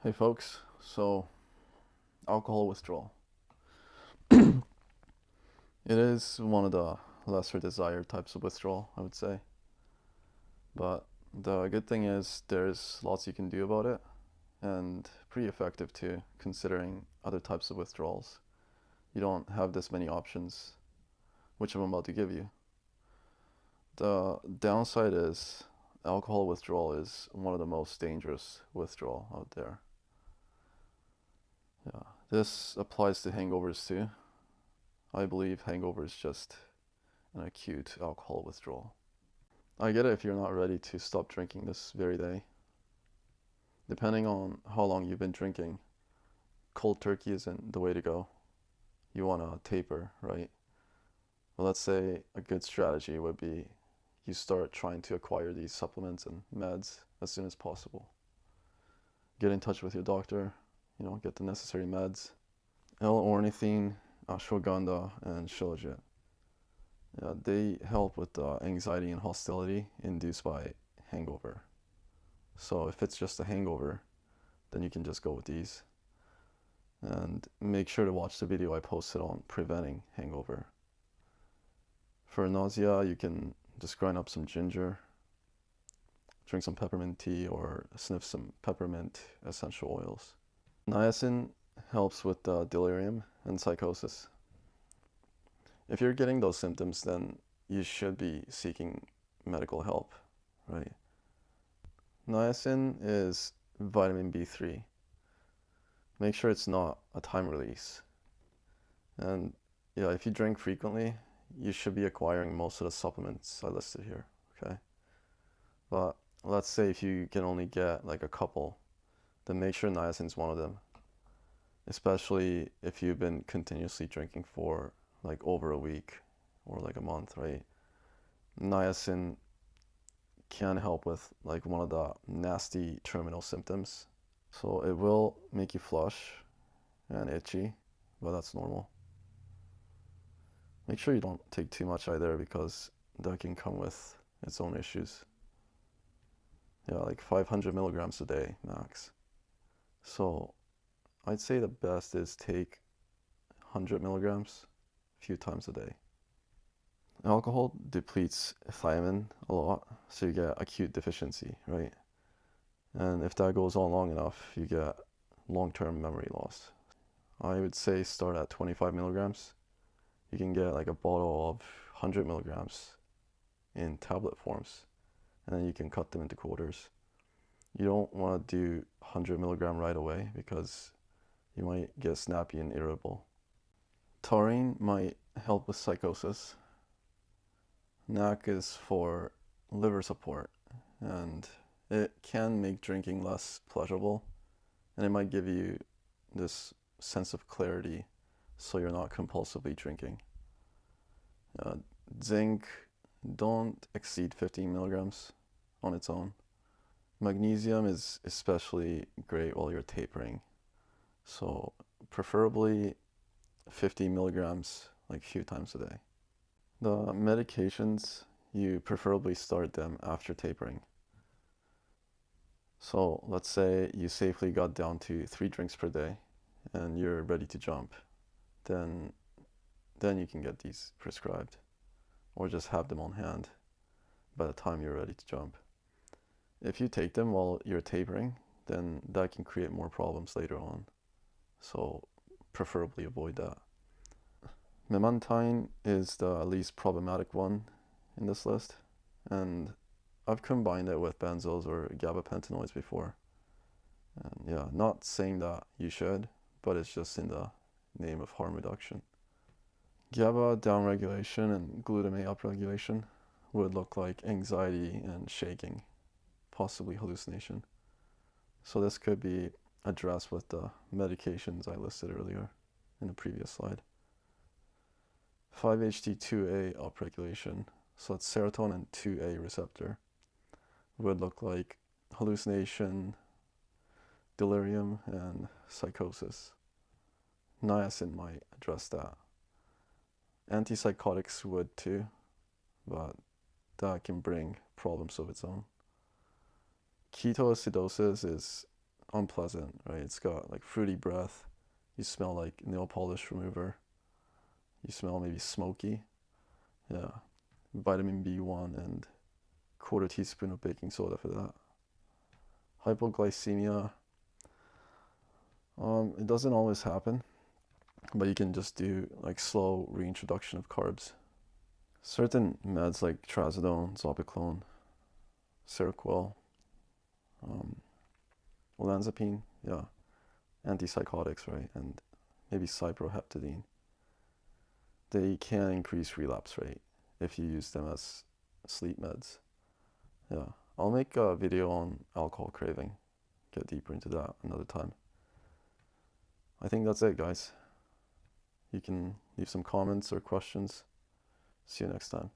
Hey folks, so alcohol withdrawal. It is one of the lesser desired types of withdrawal, I would say. But the good thing is there's lots you can do about it and pretty effective too, considering other types of withdrawals. You don't have this many options, which I'm about to give you. The downside is alcohol withdrawal is one of the most dangerous withdrawal out there. Yeah, this applies to hangovers too. I believe hangover is just an acute alcohol withdrawal. I get it if you're not ready to stop drinking this very day. Depending on how long you've been drinking, cold turkey isn't the way to go. You want to taper, right? Well, let's say a good strategy would be you start trying to acquire these supplements and meds as soon as possible. Get in touch with your doctor, get the necessary meds. L-ornithine, ashwagandha, and shilajit. Yeah, they help with the anxiety and hostility induced by hangover. So if it's just a hangover, then you can just go with these. And make sure to watch the video I posted on preventing hangover. For nausea, you can just grind up some ginger, drink some peppermint tea, or sniff some peppermint essential oils. Niacin helps with delirium and psychosis. If you're getting those symptoms, then you should be seeking medical help, right? Niacin is vitamin B3. Make sure it's not a time release. And yeah, if you drink frequently, you should be acquiring most of the supplements I listed here, okay? But let's say if you can only get like a couple, then make sure niacin's one of them, especially if you've been continuously drinking for like over a week or like a month, right? Niacin can help with like one of the nasty terminal symptoms. So it will make you flush and itchy, but that's normal. Make sure you don't take too much either because that can come with its own issues. Yeah, like 500 milligrams a day max. So I'd say the best is take 100 milligrams a few times a day. Alcohol depletes thiamine a lot, so you get acute deficiency, right? And if that goes on long enough, you get long-term memory loss. I would say start at 25 milligrams. You can get like a bottle of 100 milligrams in tablet forms, and then you can cut them into quarters. You don't want to do 100 milligram right away because you might get snappy and irritable. Taurine might help with psychosis. NAC is for liver support, and it can make drinking less pleasurable, and it might give you this sense of clarity so you're not compulsively drinking. Uh, Zinc, don't exceed 15 milligrams on its own. Magnesium is especially great while you're tapering, so preferably 50 milligrams like a few times a day. The medications, you preferably start them after tapering. So let's say you safely got down to 3 drinks per day and you're ready to jump, then you can get these prescribed or just have them on hand by the time you're ready to jump. If you take them while you're tapering, then that can create more problems later on. So preferably avoid that. Memantine is the least problematic one in this list, and I've combined it with benzos or gabapentinoids before. And yeah, not saying that you should, but it's just in the name of harm reduction. GABA downregulation and glutamate upregulation would look like anxiety and shaking, possibly hallucination. So this could be addressed with the medications I listed earlier in the previous slide. 5-HT2A upregulation, so it's serotonin 2A receptor, would look like hallucination, delirium, and psychosis. Niacin might address that. Antipsychotics would too, but that can bring problems of its own. Ketoacidosis is unpleasant, right? It's got like fruity breath. You smell like nail polish remover. You smell maybe smoky. Yeah. Vitamin B1 and quarter teaspoon of baking soda for that. Hypoglycemia. It doesn't always happen, but you can just do like slow reintroduction of carbs. Certain meds like trazodone, zopiclone, Seroquel, um, olanzapine, yeah, antipsychotics, right, and maybe cyproheptadine. They can increase relapse rate if you use them as sleep meds. Yeah, I'll make a video on alcohol craving, get deeper into that another time. I think that's it, guys. You can leave some comments or questions. See you next time.